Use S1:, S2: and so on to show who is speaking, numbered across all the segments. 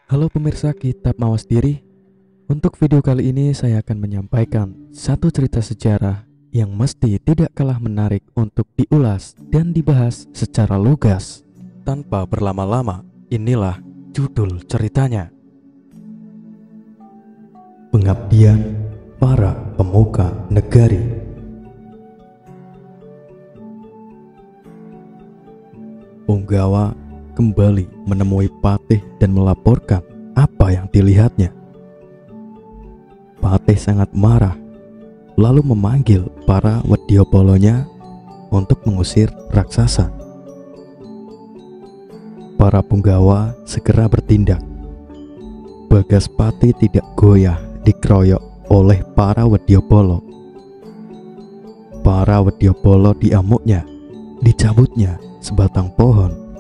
S1: Halo pemirsa Kitab Mawas Diri. Untuk video kali ini saya akan menyampaikan satu cerita sejarah yang mesti tidak kalah menarik untuk diulas dan dibahas secara lugas. Tanpa berlama-lama, inilah judul ceritanya. Pengabdian para pemuka negari. Punggawa kembali menemui Patih dan melaporkan apa yang dilihatnya. Patih sangat marah, lalu memanggil para Wadyabala-nya untuk mengusir raksasa. Para punggawa segera bertindak. Bagaspati tidak goyah dikeroyok oleh para Wadyabala. Para Wadyabala diamuknya, dicabutnya sebatang pohon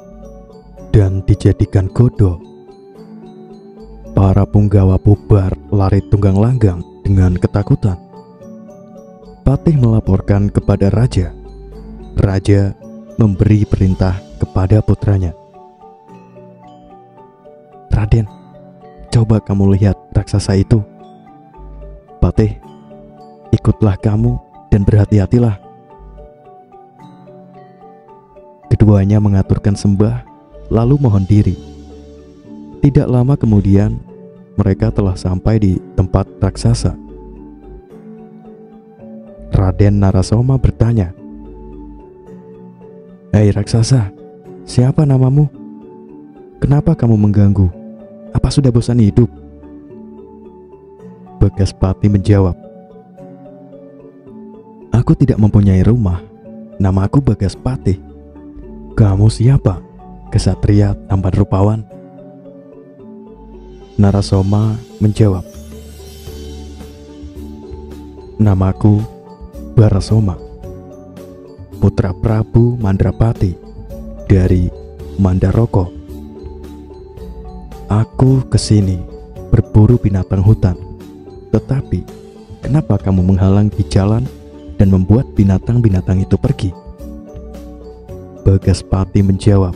S1: dan dijadikan godho. Para punggawa bubar lari tunggang langgang dengan ketakutan. Patih melaporkan kepada raja. Raja memberi perintah kepada putranya. Raden, coba kamu lihat raksasa itu. Patih, ikutlah kamu dan berhati-hatilah. Keduanya mengaturkan sembah lalu mohon diri. Tidak lama kemudian mereka telah sampai di tempat raksasa. Raden Narasoma bertanya, "Hei raksasa, siapa namamu? Kenapa kamu mengganggu? Apa sudah bosan hidup?" Bagaspati menjawab, "Aku tidak mempunyai rumah. Namaku Bagaspati." "Kamu siapa? Kesatria tampan rupawan?" Narasoma menjawab, "Namaku Barasoma, putra Prabu Mandrapati dari Mandaroko. Aku kesini berburu binatang hutan. Tetapi kenapa kamu menghalang di jalan dan membuat binatang-binatang itu pergi?" Bagaspati menjawab,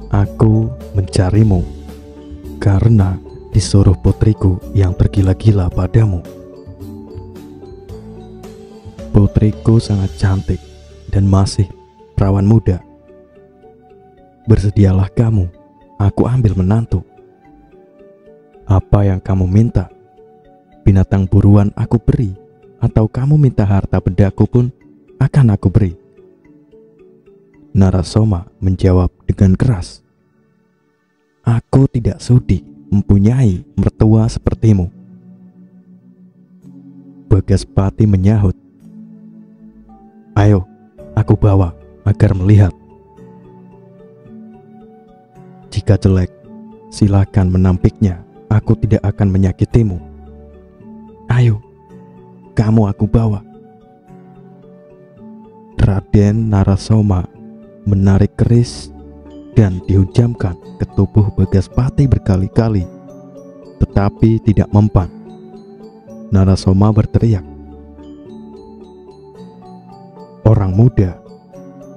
S1: "Aku mencarimu karena disuruh putriku yang tergila-gila padamu. Putriku sangat cantik dan masih perawan muda. Bersedialah kamu, aku ambil menantu. Apa yang kamu minta? Binatang buruan aku beri, atau kamu minta harta bendaku pun akan aku beri." Narasoma menjawab dengan keras, "Aku tidak sudi mempunyai mertua sepertimu." Bagaspati menyahut, "Ayo, aku bawa agar melihat. Jika jelek, silakan menampiknya. Aku tidak akan menyakitimu. Ayo, kamu aku bawa." Raden Narasoma menarik keris dan dihujamkan ke tubuh Bagaspati berkali-kali, tetapi tidak mempan. Narasoma berteriak, "Orang muda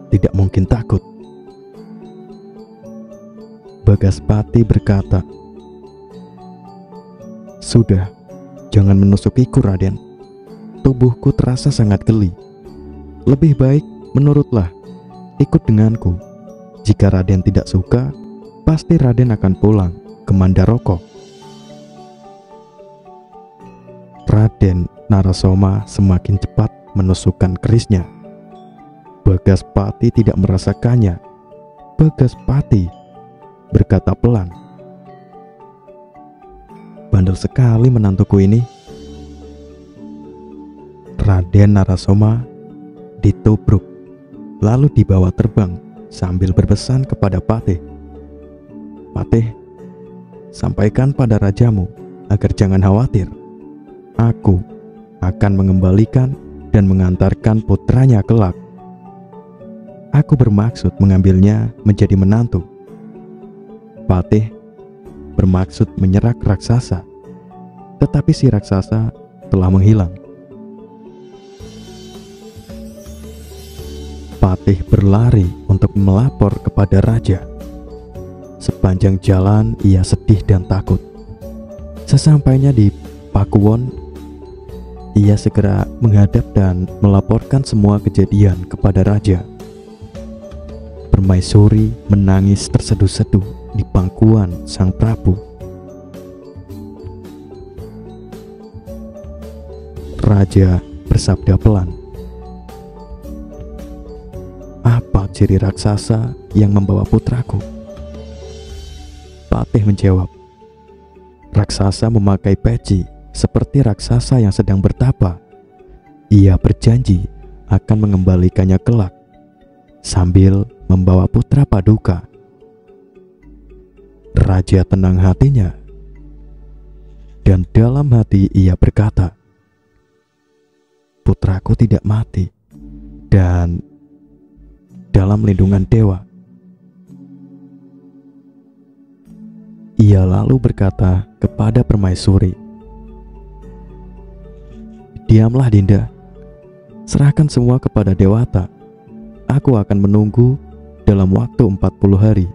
S1: tidak mungkin takut." Bagaspati berkata, "Sudah, jangan menusukiku, Raden. Tubuhku terasa sangat geli. Lebih baik menurutlah, ikut denganku. Jika Raden tidak suka, pasti Raden akan pulang ke Mandaroko." Raden Narasoma semakin cepat menusukkan kerisnya. Bagaspati tidak merasakannya. Bagaspati berkata pelan, "Bandel sekali menantuku ini." Raden Narasoma ditubruk, lalu dibawa terbang sambil berpesan kepada Patih, "Patih, sampaikan pada rajamu agar jangan khawatir. Aku akan mengembalikan dan mengantarkan putranya kelak. Aku bermaksud mengambilnya menjadi menantu." Patih bermaksud menyerak raksasa, tetapi si raksasa telah menghilang. Patih berlari untuk melapor kepada raja. Sepanjang jalan ia sedih dan takut. Sesampainya di Pakuwon, ia segera menghadap dan melaporkan semua kejadian kepada raja. Permaisuri menangis terseduh-seduh di pangkuan sang Prabu. Raja bersabda pelan, "Apa ciri raksasa yang membawa putraku?" Patih menjawab, "Raksasa memakai peci seperti raksasa yang sedang bertapa. Ia berjanji akan mengembalikannya kelak sambil membawa putra Paduka." Raja tenang hatinya, dan dalam hati ia berkata, "Putraku tidak mati dan dalam lindungan dewa." Ia lalu berkata kepada permaisuri, "Diamlah Dinda, serahkan semua kepada Dewata. Aku akan menunggu dalam waktu 40 hari.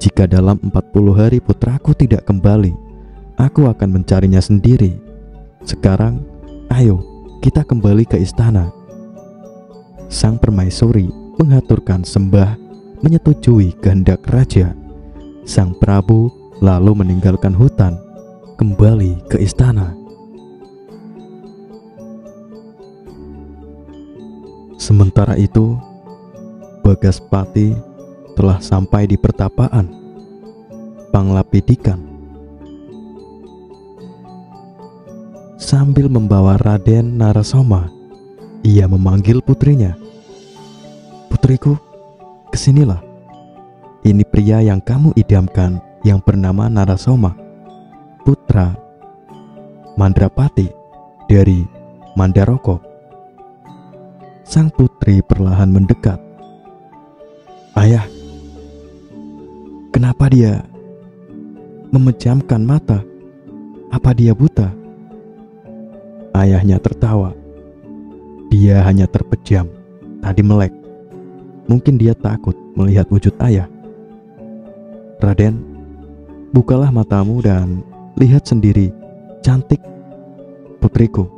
S1: Jika dalam 40 hari putraku tidak kembali, aku akan mencarinya sendiri. Sekarang, ayo kita kembali ke istana." Sang permaisuri mengaturkan sembah menyetujui kehendak raja. Sang Prabu lalu meninggalkan hutan, kembali ke istana. Sementara itu, Bagaspati telah sampai di pertapaan Panglapidikan. Sambil membawa Raden Narasoma, ia memanggil putrinya. "Putriku, kesinilah. Ini pria yang kamu idamkan yang bernama Narasoma, putra Mandrapati dari Mandaroko." Sang putri perlahan mendekat. "Ayah, kenapa dia memejamkan mata? Apa dia buta?" Ayahnya tertawa. "Dia hanya terpejam, tadi melek. Mungkin dia takut melihat wujud ayah." "Raden, bukalah matamu dan lihat sendiri, cantik putriku."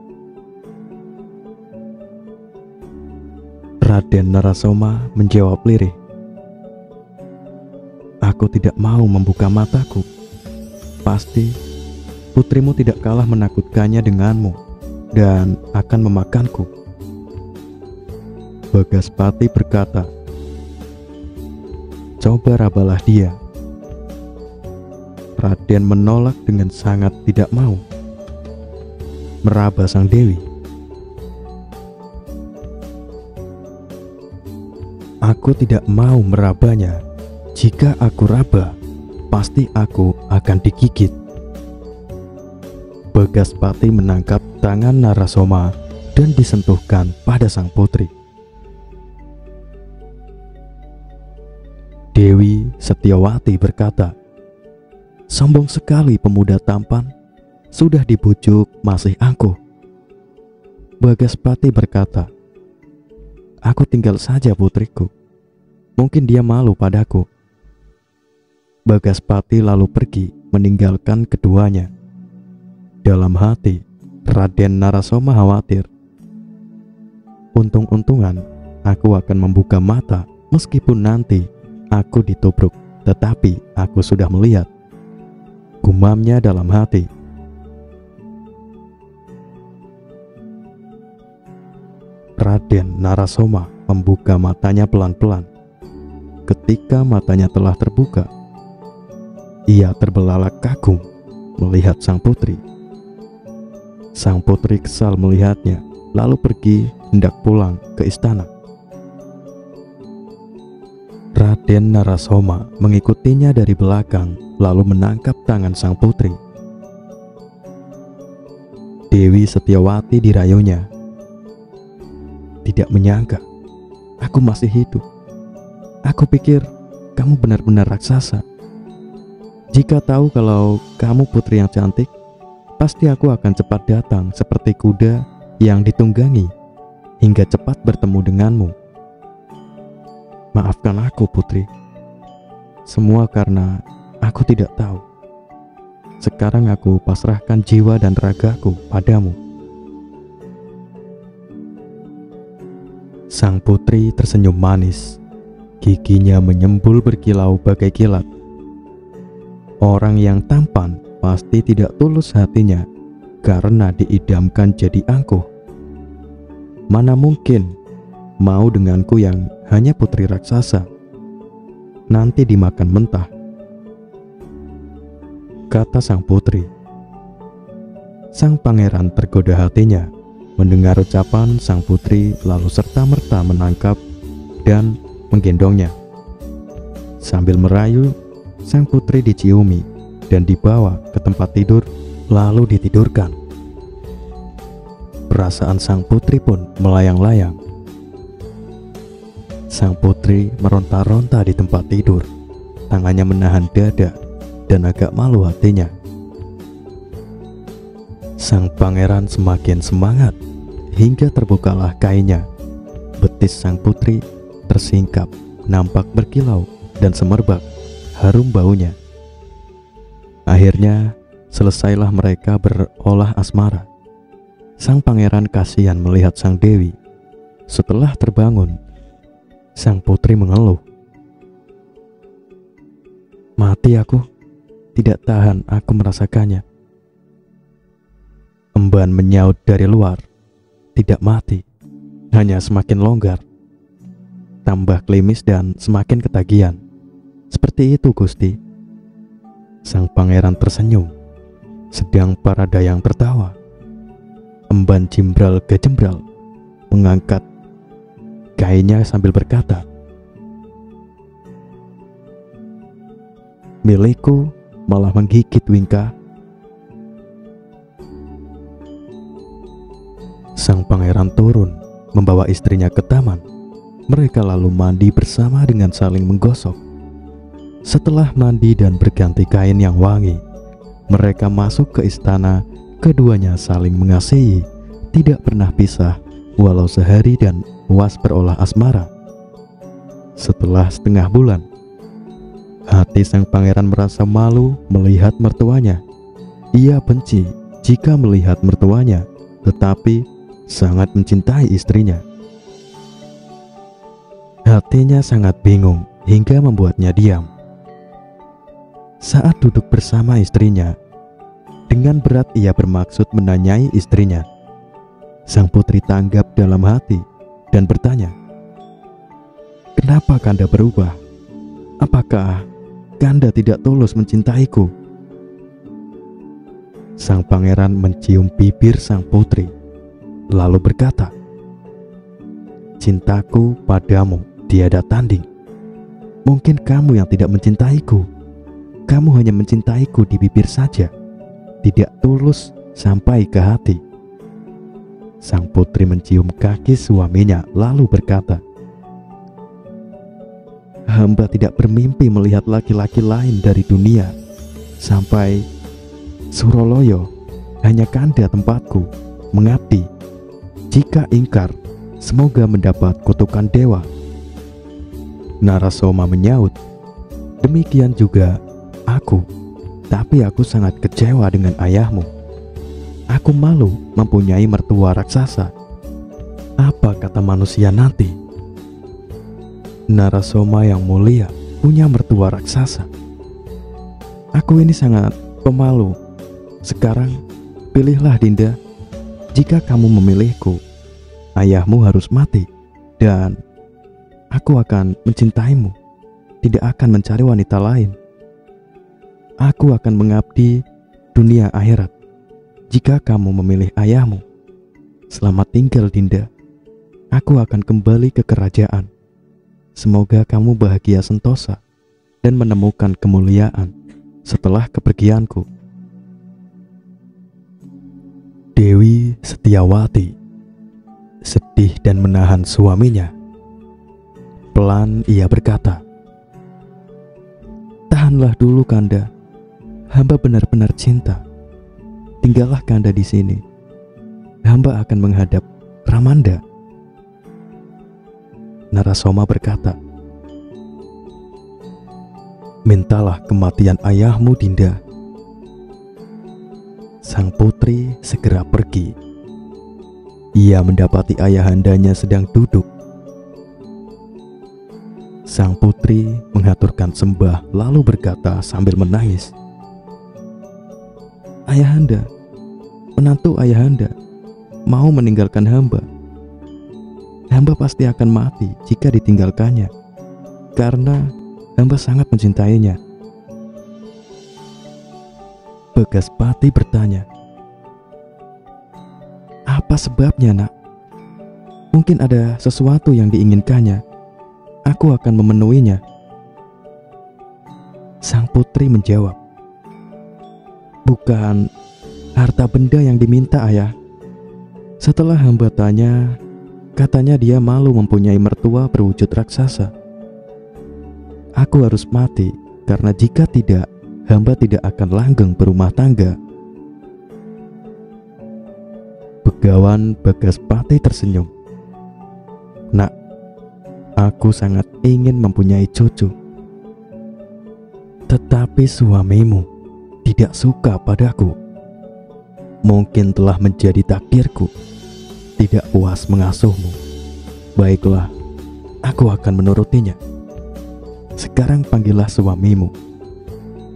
S1: Raden Narasoma menjawab lirih, "Aku tidak mau membuka mataku. Pasti putrimu tidak kalah menakutkannya denganmu dan akan memakanku." Bagaspati berkata, "Coba rabalah dia." Raden menolak dengan sangat tidak mau meraba sang dewi. "Aku tidak mau merabanya. Jika aku raba, pasti aku akan digigit." Bagaspati menangkap tangan Narasoma dan disentuhkan pada sang putri. Dewi Setyawati berkata, "Sombong sekali pemuda tampan, sudah dibujuk masih angkuh." Bagaspati berkata, "Aku tinggal saja putriku. Mungkin dia malu padaku." Bagaspati lalu pergi meninggalkan keduanya. Dalam hati, Raden Narasoma khawatir. "Untung-untungan aku akan membuka mata meskipun nanti aku ditubruk, tetapi aku sudah melihat," gumamnya dalam hati. Raden Narasoma membuka matanya pelan-pelan. Ketika matanya telah terbuka, ia terbelalak kagum melihat sang putri. Sang putri kesal melihatnya, lalu pergi hendak pulang ke istana. Raden Narasoma mengikutinya dari belakang, lalu menangkap tangan sang putri. Dewi Setyawati dirayunya. "Tidak menyangka aku masih hidup. Aku pikir kamu benar-benar raksasa. Jika tahu kalau kamu putri yang cantik, pasti aku akan cepat datang seperti kuda yang ditunggangi hingga cepat bertemu denganmu. Maafkan aku, putri. Semua karena aku tidak tahu. Sekarang aku pasrahkan jiwa dan ragaku padamu. Sang putri tersenyum manis. Giginya menyembul berkilau bagai kilat. Orang yang tampan pasti tidak tulus hatinya karena diidamkan jadi angkuh. Mana mungkin mau denganku yang hanya putri raksasa, nanti dimakan mentah, kata sang putri. Sang pangeran tergoda hatinya mendengar ucapan sang putri, lalu serta-merta menangkap dan menggendongnya. Sambil merayu, sang putri diciumi dan dibawa ke tempat tidur, lalu ditidurkan. Perasaan sang putri pun melayang-layang. Sang putri meronta-ronta di tempat tidur, tangannya menahan dada dan agak malu hatinya. Sang pangeran semakin semangat hingga terbukalah kainnya. Betis sang putri tersingkap, nampak berkilau dan semerbak harum baunya. Akhirnya selesailah mereka berolah asmara. Sang pangeran kasihan melihat sang dewi. Setelah terbangun, sang putri mengeluh, "Mati aku, tidak tahan aku merasakannya." Emban menyaut dari luar, "Tidak mati, hanya semakin longgar, tambah klimis dan semakin ketagihan." "Seperti itu, Gusti." Sang pangeran tersenyum, sedang para dayang tertawa. Emban jimbral gejembral mengangkat kainnya sambil berkata, "Milikku malah menggigit Wingka." Sang pangeran turun membawa istrinya ke taman. Mereka lalu mandi bersama dengan saling menggosok. Setelah mandi dan berganti kain yang wangi, mereka masuk ke istana. Keduanya saling mengasihi, tidak pernah pisah walau sehari dan puas berolah asmara. Setelah setengah bulan, hati sang pangeran merasa malu melihat mertuanya. Ia benci jika melihat mertuanya, tetapi sangat mencintai istrinya. Hatinya sangat bingung hingga membuatnya diam. Saat duduk bersama istrinya, dengan berat ia bermaksud menanyai istrinya. Sang putri tanggap dalam hati dan bertanya, "Kenapa Kanda berubah? Apakah Kanda tidak tulus mencintaiku?" Sang pangeran mencium bibir sang putri, lalu berkata, "Cintaku padamu tiada tanding. Mungkin kamu yang tidak mencintaiku. Kamu hanya mencintaiku di bibir saja, tidak tulus sampai ke hati." Sang putri mencium kaki suaminya lalu berkata, "Hamba tidak bermimpi melihat laki-laki lain dari dunia. Sampai Suroloyo, hanya Kanda tempatku mengabdi. Jika ingkar, semoga mendapat kutukan dewa." Narasoma menyaut, "Demikian juga aku, tapi aku sangat kecewa dengan ayahmu. Aku malu mempunyai mertua raksasa. Apa kata manusia nanti?" "Narasoma yang mulia punya mertua raksasa. Aku ini sangat pemalu. Sekarang pilihlah Dinda. Jika kamu memilihku, ayahmu harus mati dan aku akan mencintaimu, tidak akan mencari wanita lain. Aku akan mengabdi dunia akhirat. Jika kamu memilih ayahmu, selamat tinggal Dinda. Aku akan kembali ke kerajaan. Semoga kamu bahagia sentosa dan menemukan kemuliaan setelah kepergianku." Dewi Setiawati sedih dan menahan suaminya. Pelan ia berkata, "Tahanlah dulu Kanda. Hamba benar-benar cinta. Tinggallah Kanda di sini. Hamba akan menghadap Ramanda." Narasoma berkata, mintalah kematian ayahmu, Dinda. Sang putri segera pergi. Ia mendapati ayahandanya sedang duduk. Sang putri menghaturkan sembah lalu berkata sambil menangis, "Ayahanda, menantu ayahanda mau meninggalkan hamba. Hamba pasti akan mati jika ditinggalkannya, karena hamba sangat mencintainya." Bagaspati bertanya, "Apa sebabnya, nak? Mungkin ada sesuatu yang diinginkannya. Aku akan memenuhinya." Sang putri menjawab, "Bukan harta benda yang diminta, ayah. Setelah hamba tanya, katanya dia malu mempunyai mertua berwujud raksasa. Aku harus mati, karena jika tidak, hamba tidak akan langgeng berumah tangga." Begawan Bagaspati tersenyum, "Nak, aku sangat ingin mempunyai cucu. Tetapi suamimu tidak suka padaku. Mungkin telah menjadi takdirku, tidak puas mengasuhmu. Baiklah, aku akan menurutinya. Sekarang panggillah suamimu.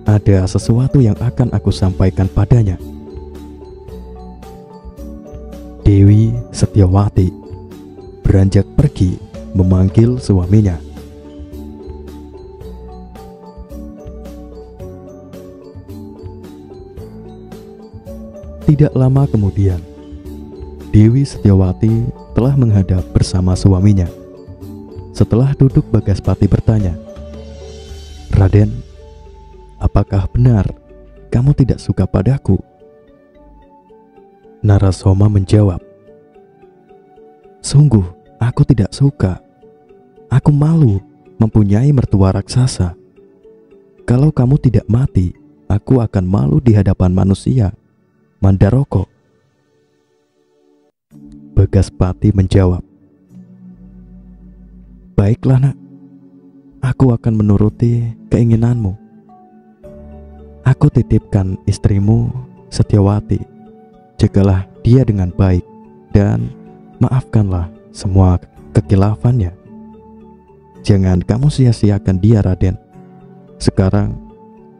S1: Ada sesuatu yang akan aku sampaikan padanya." Dewi Setyawati beranjak pergi memanggil suaminya. Tidak lama kemudian, Dewi Setyawati telah menghadap bersama suaminya. Setelah duduk, Bagaspati bertanya, "Raden, apakah benar kamu tidak suka padaku?" Narasoma menjawab, "Sungguh, aku tidak suka. Aku malu mempunyai mertua raksasa. Kalau kamu tidak mati, aku akan malu di hadapan manusia. Mandaroko." Bagaspati menjawab, "Baiklah, nak. Aku akan menuruti keinginanmu. Aku titipkan istrimu Setyawati. Jagalah dia dengan baik dan maafkanlah semua kekilafannya. Jangan kamu sia-siakan dia, Raden. Sekarang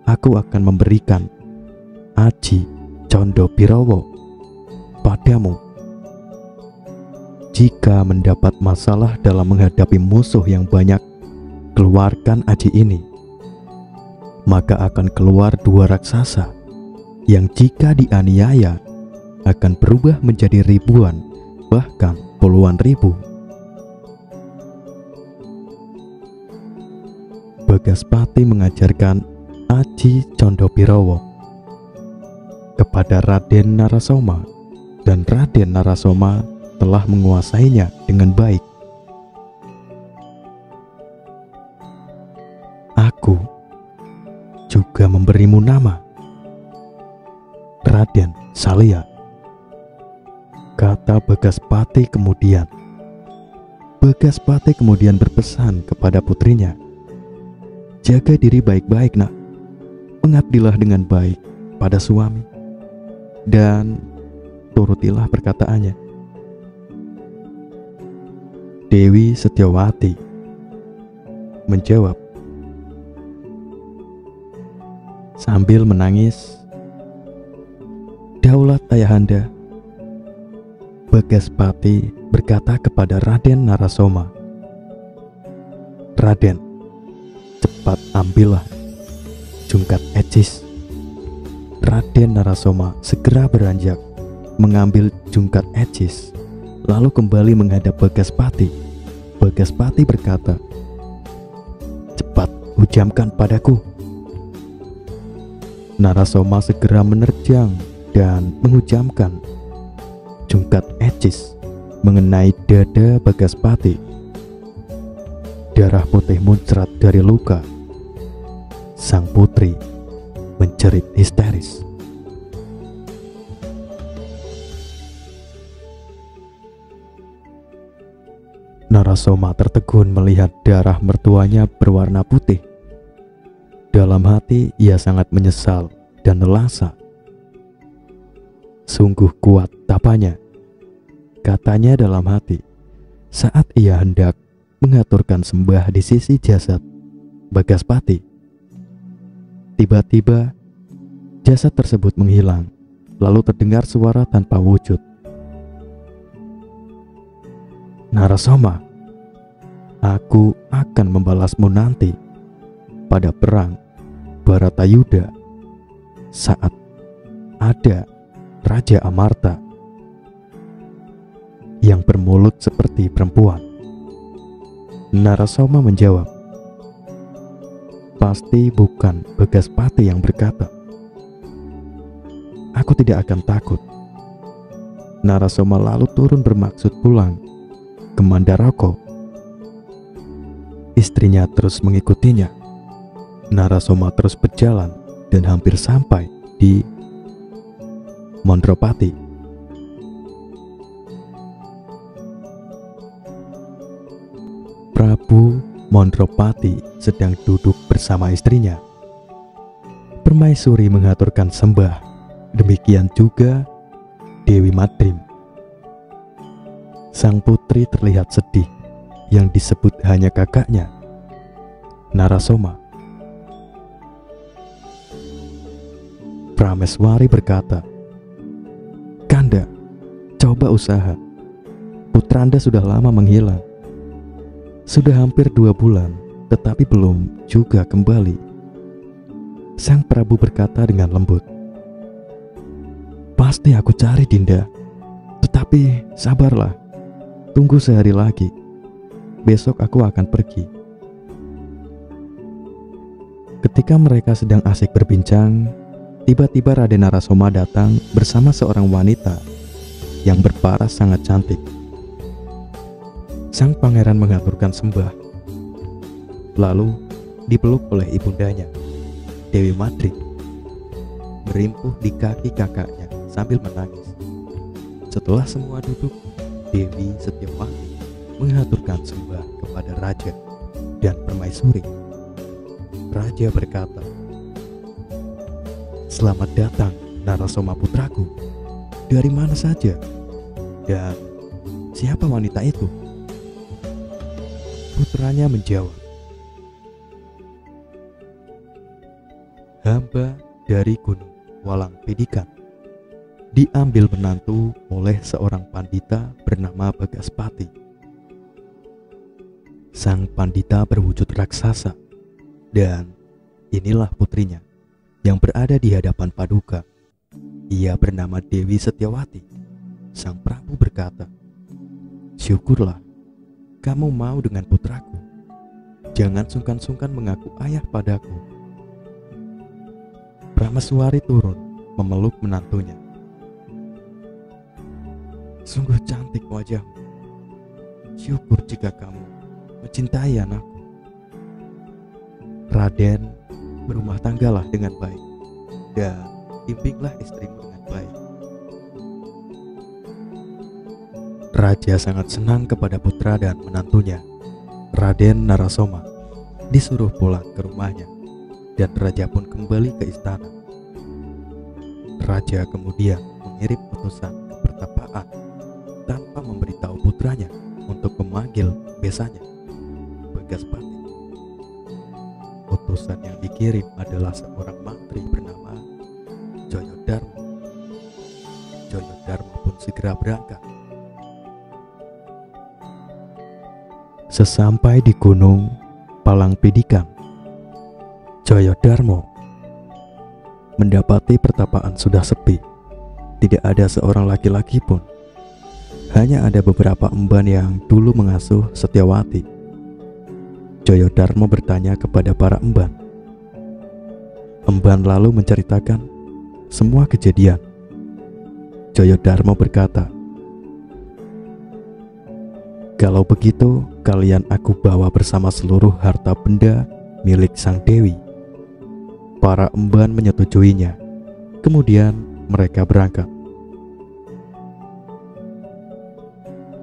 S1: aku akan memberikan Aji Condobirowo padamu. Jika mendapat masalah dalam menghadapi musuh yang banyak, keluarkan aji ini. Maka akan keluar dua raksasa yang jika dianiaya akan berubah menjadi ribuan, bahkan puluhan ribu." Bagaspati mengajarkan Aji Condobirowo kepada Raden Narasoma, dan Raden Narasoma telah menguasainya dengan baik. "Aku juga memberimu nama, Raden Salya," kata Bagaspati kemudian. Bagaspati kemudian berpesan kepada putrinya, "Jaga diri baik-baik, nak. Mengabdilah dengan baik pada suami, dan turutilah perkataannya." Dewi Setyawati menjawab sambil menangis, "Daulat ayahanda." Bagaspati berkata kepada Raden Narasoma, "Raden, cepat ambillah jungkat ecis." Raden Narasoma segera beranjak mengambil jungkat ecis, lalu kembali menghadap Bagaspati. Bagaspati berkata, "Cepat hujamkan padaku." Narasoma segera menerjang dan menghujamkan jungkat ecis mengenai dada Bagaspati. Darah putih muncrat dari luka. Sang putri menjerit histeris. Narasoma tertegun melihat darah mertuanya berwarna putih. Dalam hati ia sangat menyesal dan nelasa. Sungguh kuat tapanya, katanya dalam hati saat ia hendak mengaturkan sembah di sisi jasad Bagaspati. Tiba-tiba jasad tersebut menghilang, lalu terdengar suara tanpa wujud. Narasoma, aku akan membalasmu nanti pada perang Baratayuda saat ada Raja Amarta yang bermulut seperti perempuan. Narasoma menjawab, pasti bukan Bagaspati yang berkata. Aku tidak akan takut. Narasoma lalu turun bermaksud pulang ke Mandaraka. Istrinya terus mengikutinya. Narasoma terus berjalan dan hampir sampai di Mondropati. Prabu Mondropati sedang duduk bersama istrinya. Permaisuri mengaturkan sembah, demikian juga Dewi Madrim. Sang putri terlihat sedih, yang disebut hanya kakaknya, Narasoma. Prameswari berkata, Kanda, coba usaha. Putranda sudah lama menghilang. Sudah hampir 2 bulan, tetapi belum juga kembali. Sang Prabu berkata dengan lembut, pasti aku cari Dinda, tetapi sabarlah, tunggu sehari lagi. Besok aku akan pergi. Ketika mereka sedang asik berbincang, tiba-tiba Raden Narasoma datang bersama seorang wanita yang berparas sangat cantik. Sang pangeran mengaturkan sembah, lalu dipeluk oleh ibundanya, Dewi Madrim, merimpuh di kaki kakaknya sambil menangis. Setelah semua duduk, Dewi Setyawati mengaturkan sembah kepada raja dan permaisuri. Raja berkata, selamat datang Narasoma putraku. Dari mana saja? Dan siapa wanita itu? Putranya menjawab, hamba dari Gunung Walang Pedikan, diambil menantu oleh seorang pandita bernama Bagaspati. Sang pandita berwujud raksasa, dan inilah putrinya yang berada di hadapan paduka. Ia bernama Dewi Setyawati. Sang Prabu berkata, syukurlah kamu mau dengan putraku. Jangan sungkan-sungkan mengaku ayah padaku. Prameswari turun memeluk menantunya. Sungguh cantik wajahmu. Syukur jika kamu mencintai anakku. Raden, berumah tanggalah dengan baik dan bimbinglah istrimu dengan baik. Raja sangat senang kepada putra dan menantunya. Raden Narasoma disuruh pulang ke rumahnya dan raja pun kembali ke istana. Raja kemudian mengirim utusan ke pertapaan tanpa memberitahu putranya untuk memanggil besanya, Bagaspati. Utusan yang dikirim adalah seorang mantri bernama Joyodarmo. Joyodarmo pun segera berangkat. Sesampai di Gunung Walang Pedikan, Joyodarmo mendapati pertapaan sudah sepi. Tidak ada seorang laki-laki pun. Hanya ada beberapa emban yang dulu mengasuh Setyawati. Joyodarmo bertanya kepada para emban. Emban lalu menceritakan semua kejadian. Joyodarmo berkata, kalau begitu, kalian aku bawa bersama seluruh harta benda milik sang dewi. Para emban menyetujuinya. Kemudian mereka berangkat.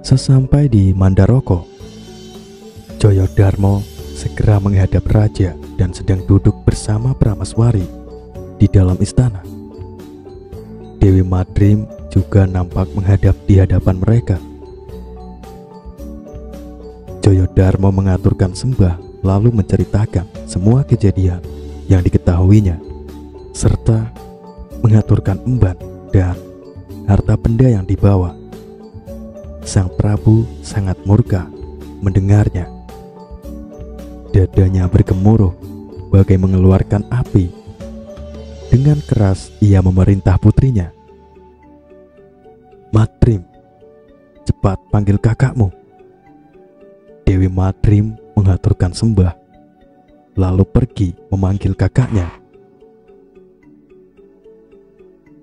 S1: Sesampai di Mandaraka, Joyodarmo segera menghadap raja dan sedang duduk bersama Prameswari di dalam istana. Dewi Madrim juga nampak menghadap di hadapan mereka. Joyodarmo mengaturkan sembah lalu menceritakan semua kejadian yang diketahuinya serta mengaturkan emban dan harta benda yang dibawa. Sang Prabu sangat murka mendengarnya. Dadanya bergemuruh bagai mengeluarkan api. Dengan keras ia memerintah putrinya, "Madrim, cepat panggil kakakmu." Dewi Madrim mengaturkan sembah, lalu pergi memanggil kakaknya.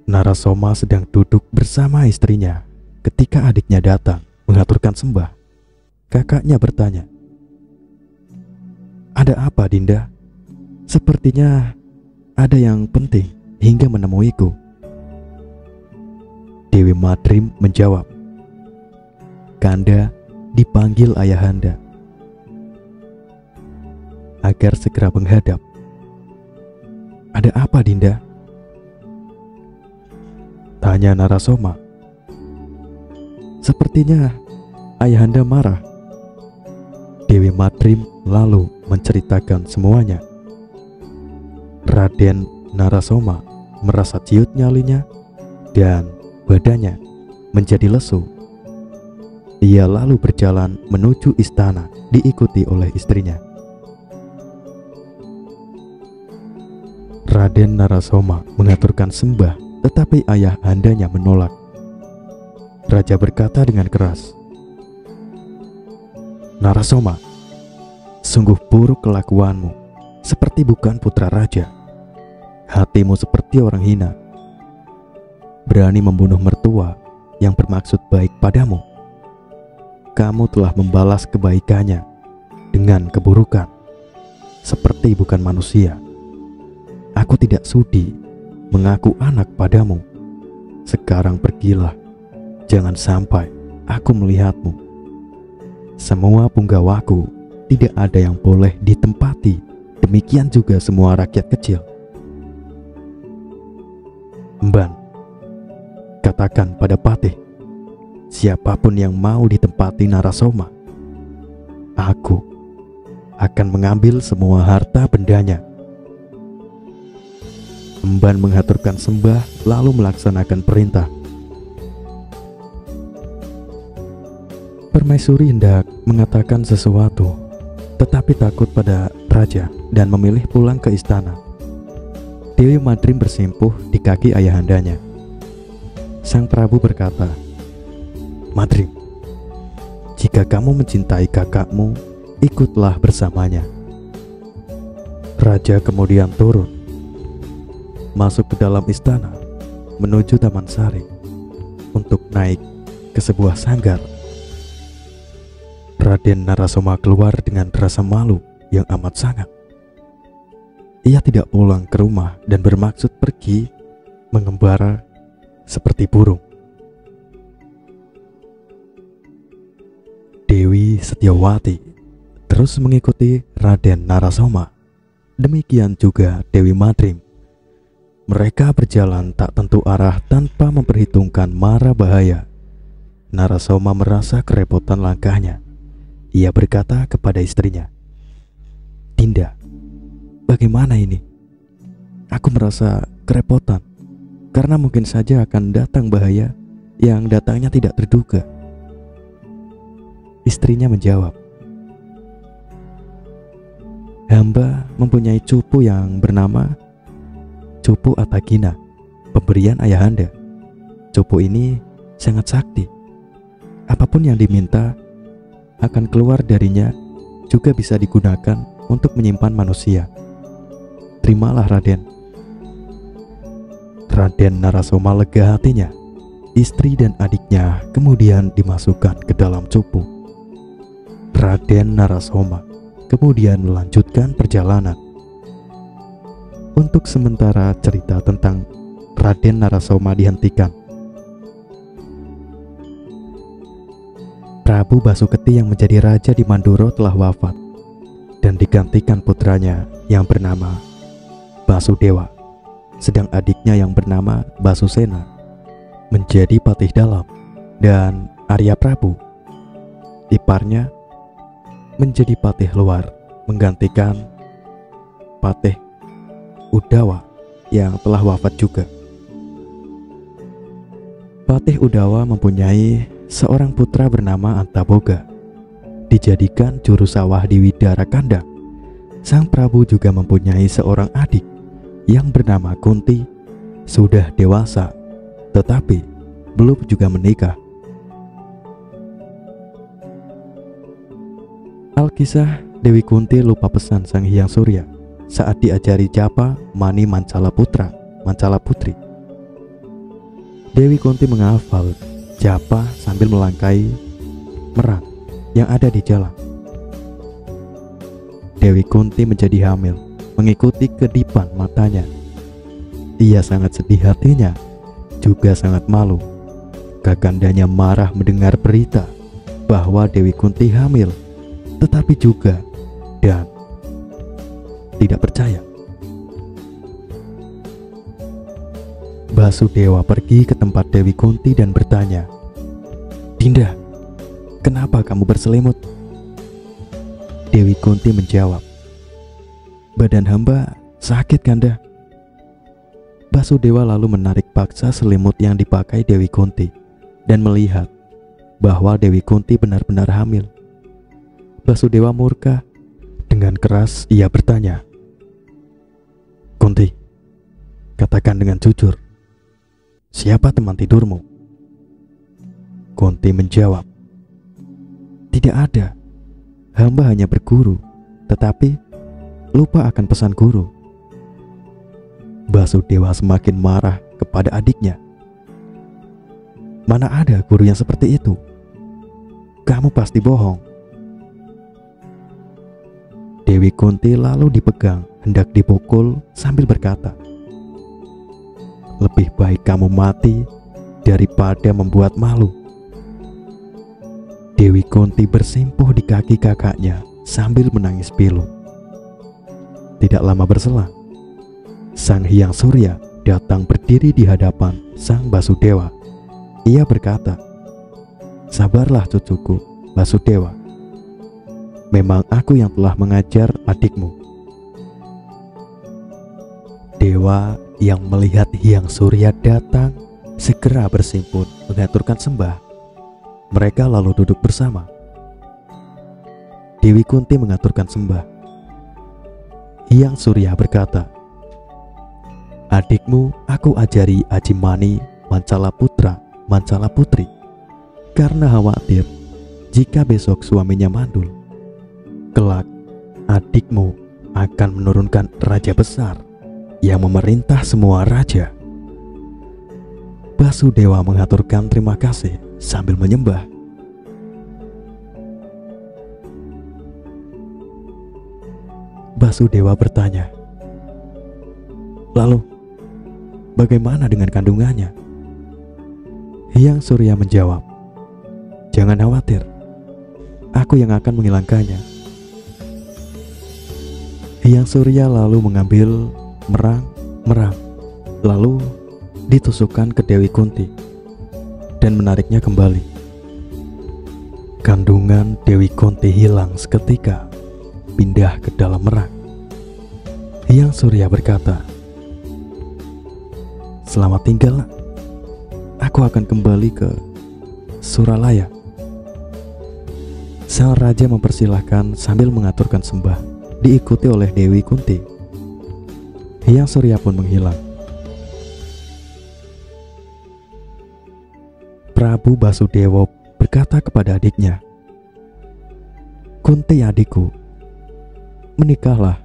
S1: Narasoma sedang duduk bersama istrinya ketika adiknya datang mengaturkan sembah. Kakaknya bertanya, "Ada apa, Dinda? Sepertinya ada yang penting hingga menemuiku." Dewi Madrim menjawab, "Kanda dipanggil ayahanda agar segera menghadap." "Ada apa, Dinda?" tanya Narasoma. "Sepertinya ayahanda marah." Dewi Madrim lalu menceritakan semuanya. Raden Narasoma merasa ciut nyalinya dan badannya menjadi lesu. Ia lalu berjalan menuju istana diikuti oleh istrinya. Raden Narasoma mengaturkan sembah, tetapi ayah andanya menolak. Raja berkata dengan keras, "Narasoma, sungguh buruk kelakuanmu, seperti bukan putra raja. Hatimu seperti orang hina, berani membunuh mertua yang bermaksud baik padamu. Kamu telah membalas kebaikannya dengan keburukan, seperti bukan manusia. Aku tidak sudi mengaku anak padamu. Sekarang pergilah, jangan sampai aku melihatmu. Semua punggawaku tidak ada yang boleh ditempati, demikian juga semua rakyat kecil. Emban, katakan pada Patih, siapapun yang mau ditempati Narasoma, aku akan mengambil semua harta bendanya." Emban mengaturkan sembah lalu melaksanakan perintah. Permaisuri hendak mengatakan sesuatu, tetapi takut pada raja dan memilih pulang ke istana. Dewi Madrim bersimpuh di kaki ayahandanya. Sang Prabu berkata, "Madrim, jika kamu mencintai kakakmu, ikutlah bersamanya." Raja kemudian turun, masuk ke dalam istana, menuju Taman Sari untuk naik ke sebuah sanggar. Raden Narasoma keluar dengan rasa malu yang amat sangat. Ia tidak pulang ke rumah dan bermaksud pergi mengembara seperti burung. Dewi Setyawati terus mengikuti Raden Narasoma. Demikian juga Dewi Madrim. Mereka berjalan tak tentu arah tanpa memperhitungkan mara bahaya. Narasoma merasa kerepotan langkahnya. Ia berkata kepada istrinya, "Dinda, bagaimana ini? Aku merasa kerepotan karena mungkin saja akan datang bahaya yang datangnya tidak terduga." Istrinya menjawab, "Hamba mempunyai cupu yang bernama Cupu Atagina, pemberian ayahanda. Cupu ini sangat sakti. Apapun yang diminta akan keluar darinya, juga bisa digunakan untuk menyimpan manusia. Terimalah, Raden." Raden Narasoma lega hatinya. Istri dan adiknya kemudian dimasukkan ke dalam cupu. Raden Narasoma kemudian melanjutkan perjalanan. Untuk sementara cerita tentang Raden Narasoma dihentikan. Prabu Basuketi yang menjadi raja di Manduro telah wafat, dan digantikan putranya yang bernama Basudewa, sedang adiknya yang bernama Basusena menjadi patih dalam, dan Arya Prabu, iparnya, menjadi patih luar menggantikan Patih Udawa yang telah wafat juga. Patih Udawa mempunyai seorang putra bernama Antaboga, dijadikan juru sawah di Widara Kandang. Sang Prabu juga mempunyai seorang adik yang bernama Kunti, sudah dewasa tetapi belum juga menikah. Alkisah Dewi Kunti lupa pesan Sang Hyang Surya saat diajari japa mani Mancala Putri. Dewi Kunti menghafal japa sambil melangkai merang yang ada di jalan. Dewi Kunti menjadi hamil mengikuti kedipan matanya. Ia sangat sedih hatinya, juga sangat malu. Kakandanya marah mendengar berita bahwa Dewi Kunti hamil, tetapi juga dan tidak percaya. Basudewa pergi ke tempat Dewi Kunti dan bertanya, "Dinda, kenapa kamu berselimut?" Dewi Kunti menjawab, "Badan hamba sakit, Kanda." Basudewa lalu menarik paksa selimut yang dipakai Dewi Kunti dan melihat bahwa Dewi Kunti benar-benar hamil. Basudewa murka. Dengan keras ia bertanya, "Kunti, katakan dengan jujur, siapa teman tidurmu?" Kunti menjawab, "Tidak ada. Hamba hanya berguru, tetapi lupa akan pesan guru." Basudewa semakin marah kepada adiknya. "Mana ada guru yang seperti itu? Kamu pasti bohong." Dewi Kunti lalu dipegang hendak dipukul sambil berkata, "Lebih baik kamu mati daripada membuat malu." Dewi Kunti bersimpuh di kaki kakaknya sambil menangis pilu. Tidak lama berselang, Sang Hyang Surya datang berdiri di hadapan Sang Basudewa. Ia berkata, "Sabarlah cucuku, Basudewa. Memang aku yang telah mengajar adikmu." Dewa yang melihat Hyang Surya datang segera bersimpun mengaturkan sembah. Mereka lalu duduk bersama. Dewi Kunti mengaturkan sembah. Hyang Surya berkata, "Adikmu aku ajari Aji Mani Mancala Putri karena khawatir jika besok suaminya mandul, kelak adikmu akan menurunkan raja besar yang memerintah semua raja." Basudewa mengaturkan terima kasih sambil menyembah. Basudewa bertanya, "Lalu, bagaimana dengan kandungannya?" Hyang Surya menjawab, "Jangan khawatir, aku yang akan menghilangkannya." Hyang Surya lalu mengambil merang, lalu ditusukkan ke Dewi Kunti dan menariknya kembali. Kandungan Dewi Kunti hilang seketika, pindah ke dalam merang. Hyang Surya berkata, "Selamat tinggal, nak. Aku akan kembali ke Suralaya." Sang raja mempersilahkan sambil mengaturkan sembah, diikuti oleh Dewi Kunti. Hyang Surya pun menghilang. Prabu Basudewa berkata kepada adiknya, "Kunti adikku, menikahlah,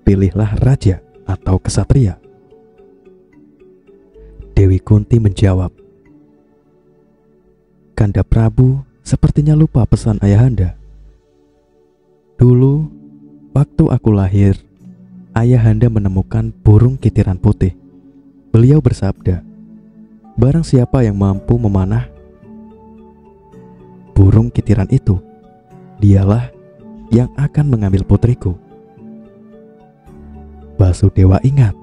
S1: pilihlah raja atau kesatria." Dewi Kunti menjawab, "Kanda Prabu sepertinya lupa pesan ayahanda. Dulu, waktu aku lahir, ayahanda menemukan burung kitiran putih. Beliau bersabda, barang siapa yang mampu memanah burung kitiran itu, dialah yang akan mengambil putriku. Basudewa ingat.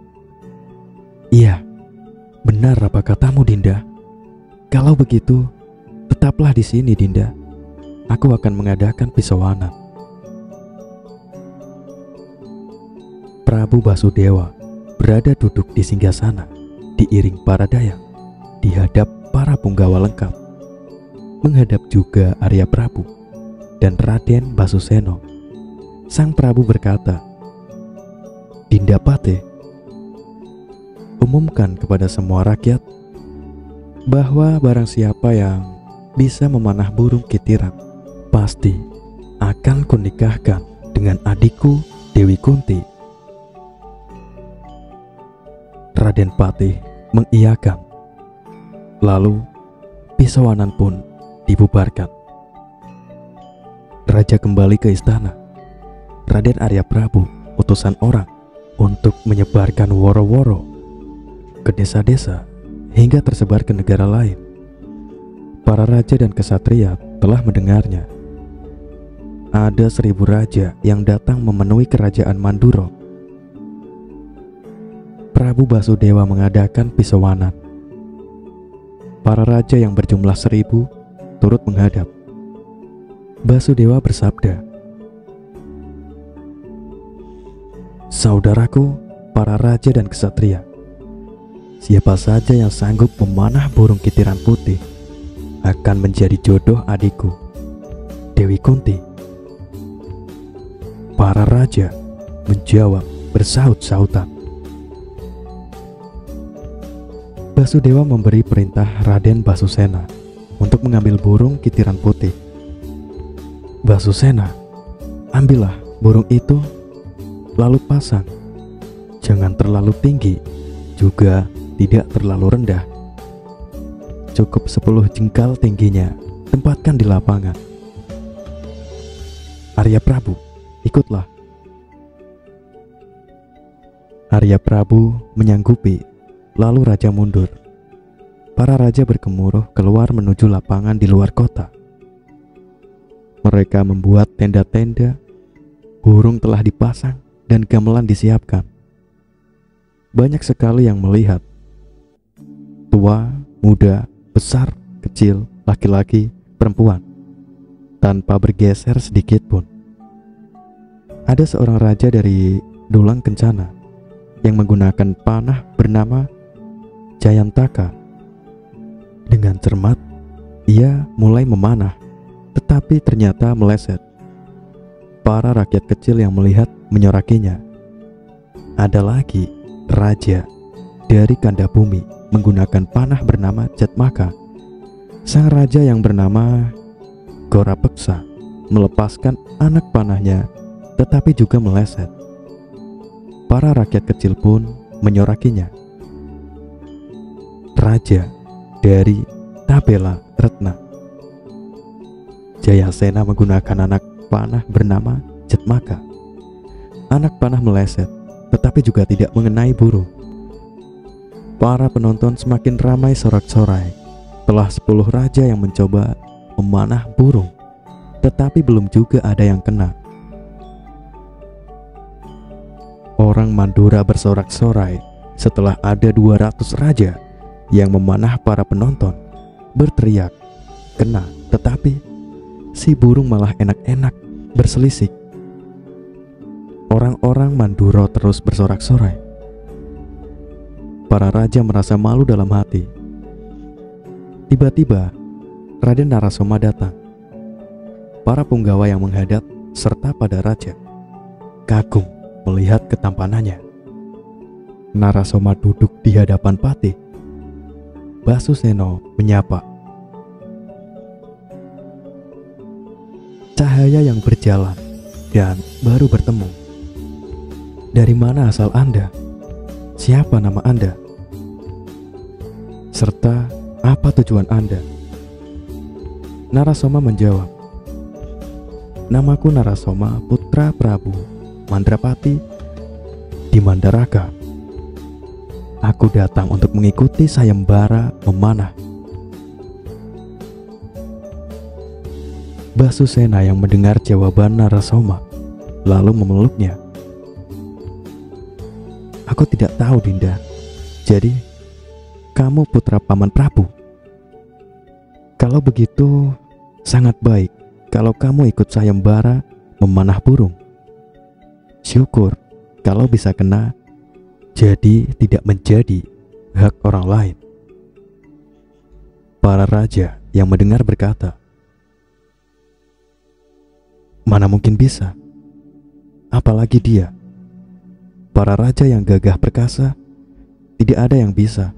S1: Iya, benar apa katamu, Dinda. Kalau begitu, tetaplah di sini, Dinda. Aku akan mengadakan pisauanan. Prabu Basudewa berada duduk di singgasana, diiring para dayak, dihadap para punggawa lengkap. Menghadap juga Arya Prabu dan Raden Basuseno. Sang Prabu berkata, Dinda Patih, umumkan kepada semua rakyat bahwa barang siapa yang bisa memanah burung kitiran pasti akan kunikahkan dengan adikku Dewi Kunti. Raden Patih mengiyakan. Lalu pisauanan pun dibubarkan. Raja kembali ke istana. Raden Arya Prabu utusan orang untuk menyebarkan woro-woro ke desa-desa hingga tersebar ke negara lain. Para raja dan kesatria telah mendengarnya. Ada 1000 raja yang datang memenuhi kerajaan Manduro. Prabu Basudewa mengadakan pisauanan. Para raja yang berjumlah 1000 turut menghadap. Basudewa bersabda, Saudaraku, para raja dan kesatria, siapa saja yang sanggup memanah burung kitiran putih akan menjadi jodoh adikku, Dewi Kunti. Para raja menjawab bersaut-sautan. Basudewa memberi perintah Raden Basusena untuk mengambil burung kitiran putih. Basusena, ambillah burung itu, lalu pasang. Jangan terlalu tinggi, juga tidak terlalu rendah. Cukup 10 jengkal tingginya, tempatkan di lapangan. Arya Prabu, ikutlah. Arya Prabu menyanggupi, lalu raja mundur. Para raja bergemuruh keluar menuju lapangan di luar kota. Mereka membuat tenda-tenda, burung telah dipasang dan gamelan disiapkan. Banyak sekali yang melihat. Tua, muda, besar, kecil, laki-laki, perempuan, tanpa bergeser sedikit pun. Ada seorang raja dari Dulang Kencana yang menggunakan panah bernama Jayantaka. Dengan cermat, ia mulai memanah, tetapi ternyata meleset. Para rakyat kecil yang melihat menyorakinya. Ada lagi raja dari Kandabumi menggunakan panah bernama Jatmaka. Sang raja yang bernama Gorapeksa melepaskan anak panahnya, tetapi juga meleset. Para rakyat kecil pun menyorakinya. Raja dari Tabela Retna Jayasena menggunakan anak panah bernama Jatmaka. Anak panah meleset, tetapi juga tidak mengenai burung. Para penonton semakin ramai sorak-sorai. Telah 10 raja yang mencoba memanah burung, tetapi belum juga ada yang kena. Orang Mandura bersorak-sorai setelah ada 200 raja yang memanah para penonton, berteriak, kena, tetapi si burung malah enak-enak berselisik. Orang-orang Mandura terus bersorak-sorai. Para raja merasa malu dalam hati. Tiba-tiba Raden Narasoma datang. Para punggawa yang menghadap serta pada raja kagum melihat ketampanannya. Narasoma duduk di hadapan Patih. Basuseno menyapa. Cahaya yang berjalan dan baru bertemu. Dari mana asal Anda? Siapa nama Anda? Serta apa tujuan Anda? Narasoma menjawab, namaku Narasoma, putra Prabu Mandrapati di Mandaraka. Aku datang untuk mengikuti sayembara memanah. Basusena yang mendengar jawaban Narasoma lalu memeluknya. "Aku tidak tahu, Dinda. Jadi, kamu putra Paman Prabu? Kalau begitu, sangat baik kalau kamu ikut sayembara memanah burung. Syukur kalau bisa kena, jadi tidak menjadi hak orang lain." Para raja yang mendengar berkata, "Mana mungkin bisa? Apalagi dia. Para raja yang gagah perkasa, tidak ada yang bisa.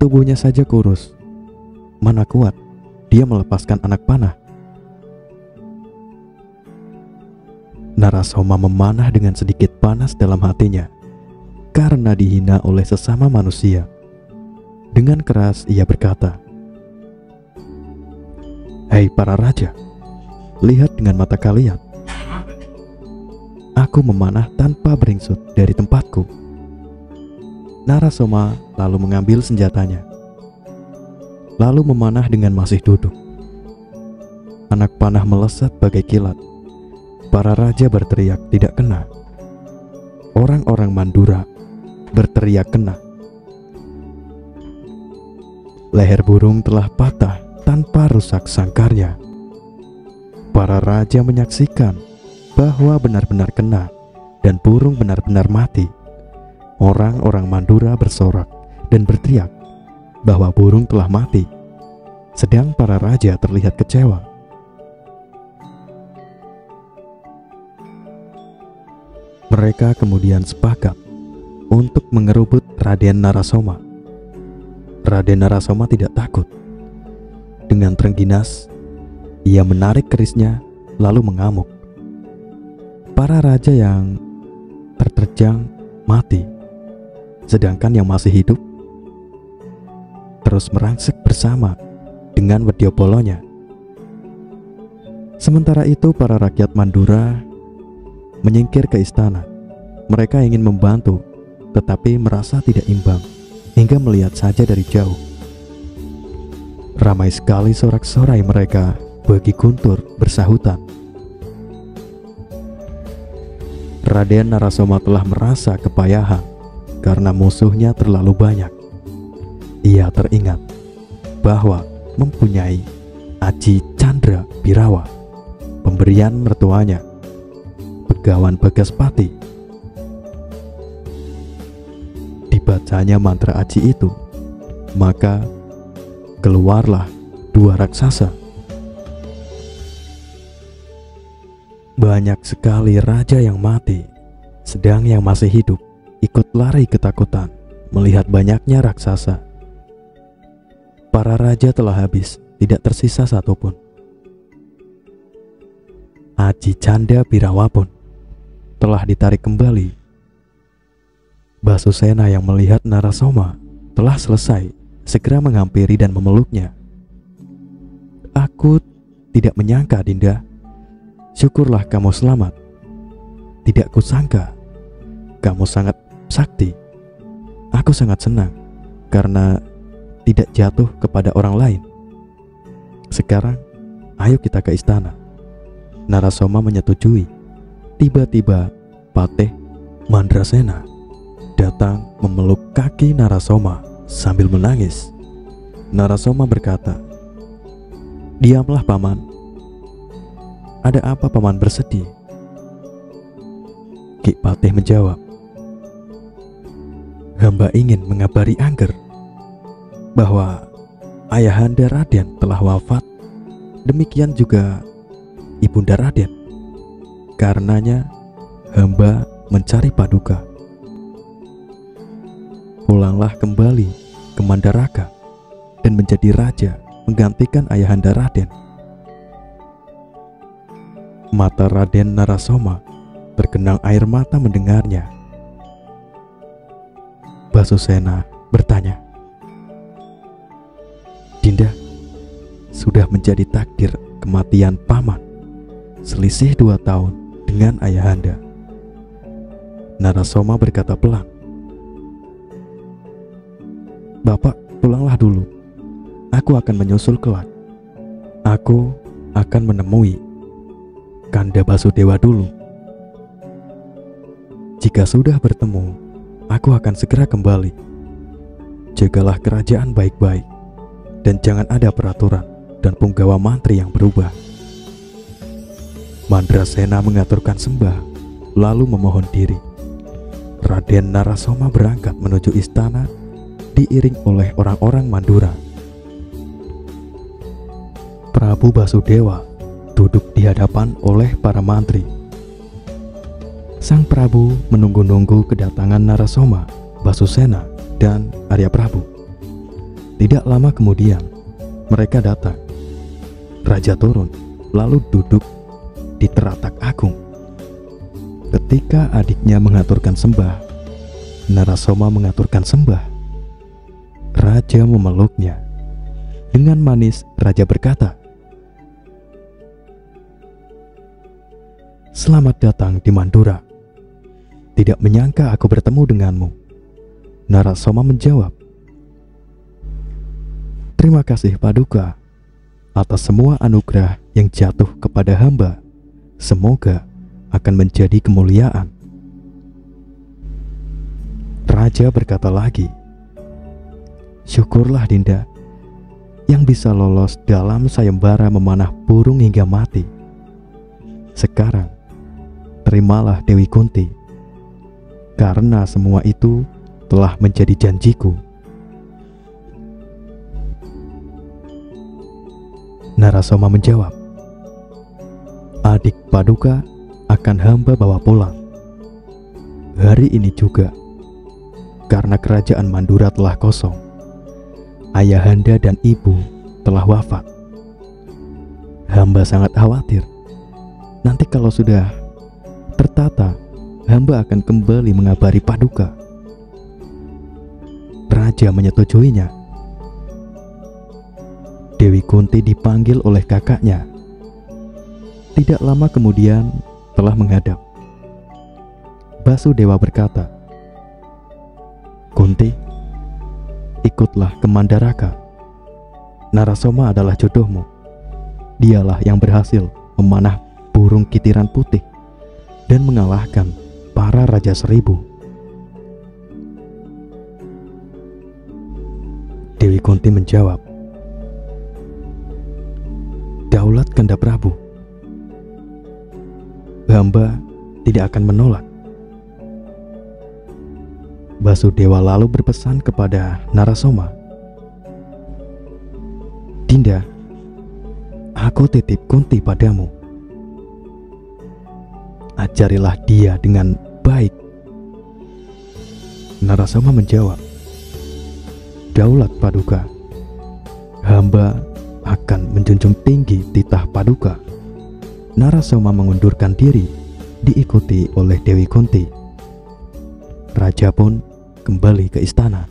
S1: Tubuhnya saja kurus. Mana kuat dia melepaskan anak panah?" Narasoma memanah dengan sedikit panas dalam hatinya karena dihina oleh sesama manusia. Dengan keras ia berkata, "Hei para raja, lihat dengan mata kalian. Aku memanah tanpa beringsut dari tempatku." Narasoma lalu mengambil senjatanya, lalu memanah dengan masih duduk. Anak panah melesat bagai kilat. Para raja berteriak tidak kena. Orang-orang Mandura berteriak kena. Leher burung telah patah tanpa rusak sangkarnya. Para raja menyaksikan bahwa benar-benar kena dan burung benar-benar mati. Orang-orang Mandura bersorak dan berteriak bahwa burung telah mati, sedang para raja terlihat kecewa. Mereka kemudian sepakat untuk mengerebut Raden Narasoma. Raden Narasoma tidak takut. Dengan terengginas, ia menarik kerisnya lalu mengamuk. Para raja yang terterjang mati, sedangkan yang masih hidup terus merangsek bersama dengan Wedyabolonya. Sementara itu para rakyat Mandura menyingkir ke istana. Mereka ingin membantu, tetapi merasa tidak imbang hingga melihat saja dari jauh. Ramai sekali sorak-sorai mereka bagi Guntur bersahutan. Raden Narasoma telah merasa kepayahan karena musuhnya terlalu banyak. Ia teringat bahwa mempunyai Aji Chandra Birawa, pemberian mertuanya, Begawan Bagaspati. Dibacanya mantra Aji itu, maka keluarlah dua raksasa. Banyak sekali raja yang mati, sedang yang masih hidup ikut lari ketakutan melihat banyaknya raksasa. Para raja telah habis, tidak tersisa satupun. Aji Canda Birawa pun telah ditarik kembali. Basusena yang melihat Narasoma telah selesai segera menghampiri dan memeluknya. "Aku tidak menyangka, Dinda. Syukurlah kamu selamat. Tidak kusangka kamu sangat sakti. Aku sangat senang karena tidak jatuh kepada orang lain. Sekarang ayo kita ke istana." Narasoma menyetujui. Tiba-tiba Patih Mandrasena datang memeluk kaki Narasoma sambil menangis. Narasoma berkata, "Diamlah paman. Ada apa paman bersedih?" Ki Patih menjawab, "Hamba ingin mengabari Angger bahwa Ayahanda Raden telah wafat. Demikian juga Ibunda Raden. Karenanya hamba mencari paduka. Pulanglah kembali ke Mandaraka dan menjadi raja menggantikan Ayahanda Raden." Mata Raden Narasoma tergenang air mata mendengarnya. Basusena bertanya, "Dinda, sudah menjadi takdir kematian paman. Selisih 2 tahun dengan ayahanda." Narasoma berkata pelan, "Bapak, pulanglah dulu. Aku akan menyusul kelak. Aku akan menemui Kanda Basudewa dulu. Jika sudah bertemu, aku akan segera kembali. Jagalah kerajaan baik-baik, dan jangan ada peraturan dan punggawa mantri yang berubah. Mandrasena mengaturkan sembah, lalu memohon diri. Raden Narasoma berangkat menuju istana, diiring oleh orang-orang Mandura. Prabu Basudewa duduk di hadapan oleh para mantri. Sang Prabu menunggu-nunggu kedatangan Narasoma, Basusena, dan Arya Prabu. Tidak lama kemudian, mereka datang. Raja turun, lalu duduk di teratak agung. Ketika adiknya mengaturkan sembah, Narasoma mengaturkan sembah. Raja memeluknya. Dengan manis, Raja berkata, "Selamat datang di Mandura. Tidak menyangka aku bertemu denganmu." Narasoma menjawab, "Terima kasih Paduka atas semua anugerah yang jatuh kepada hamba. Semoga akan menjadi kemuliaan." Raja berkata lagi, "Syukurlah Dinda yang bisa lolos dalam sayembara memanah burung hingga mati. Sekarang terimalah Dewi Kunti, karena semua itu telah menjadi janjiku." Narasoma menjawab, "Adik Paduka akan hamba bawa pulang. Hari ini juga, karena kerajaan Mandura telah kosong. Ayahanda dan ibu telah wafat. Hamba sangat khawatir. Nanti kalau sudah tertata, hamba akan kembali mengabari Paduka." Raja menyetujuinya. Dewi Kunti dipanggil oleh kakaknya. Tidak lama kemudian telah menghadap. Basudewa berkata, "Kunti, ikutlah ke Mandaraka. Narasoma adalah jodohmu. Dialah yang berhasil memanah burung kitiran putih dan mengalahkan para raja seribu." Dewi Kunti menjawab, "Daulat Kanda Prabu, hamba tidak akan menolak." Basudewa lalu berpesan kepada Narasoma, "Dinda, aku titip Kunti padamu. Ajarilah dia dengan baik." Narasoma menjawab, "Daulat Paduka, hamba akan menjunjung tinggi titah Paduka." Narasoma mengundurkan diri, diikuti oleh Dewi Kunti. Raja pun kembali ke istana.